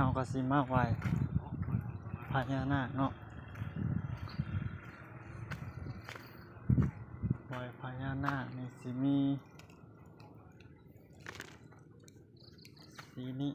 ฮาก็สิมาไหว้พญานาคเนาะไหว้พญานาคนี่สิมีสีนี้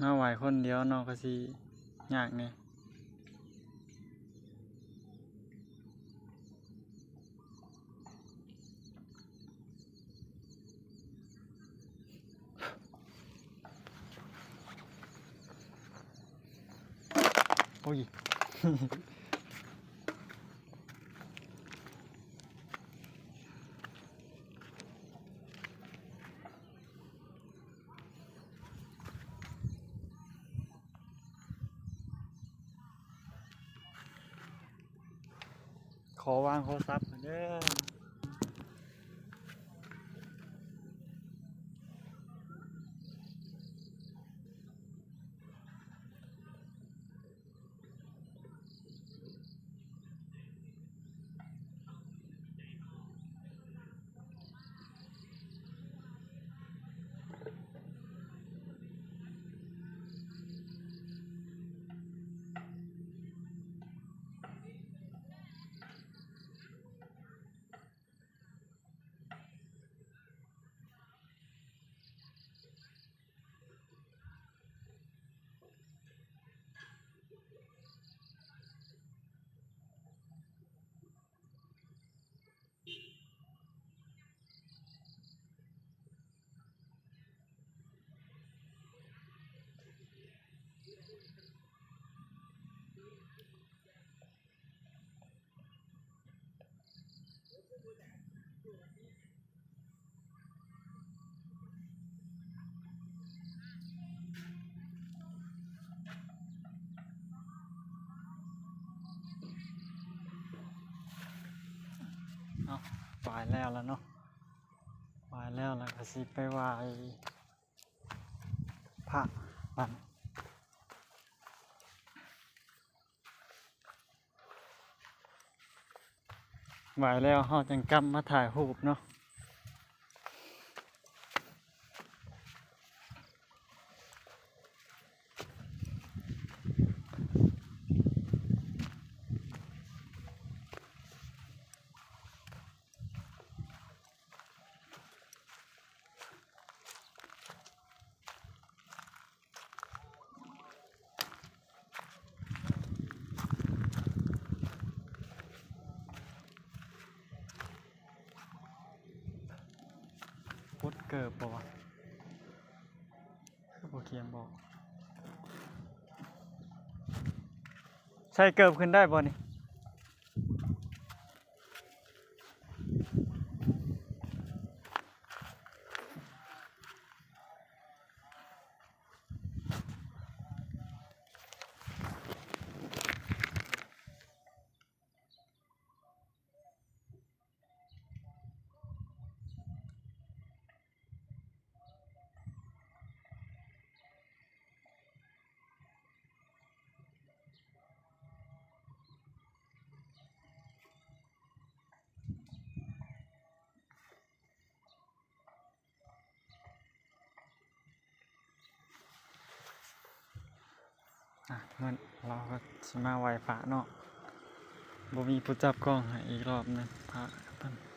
มาไหวคนเดียวเนาะก็สิยากเนี่ยโอ้ย ขอวางโทรศัพท์เด้อไหวแล้วเนาะไหวแล้วก็สิไปไหว้พระบันไหวแล้วเฮาจังกลับมาถ่ายรูปเนาะพุทธเกิดบ่วะคือบ่เขียนบอกใช่เกิดขึ้นได้บ่นี่มันเราก็สิมาไหว้พระเนาะบ่มีผู้จับกล้องให้อีกรอบหนึงพระเพิ่น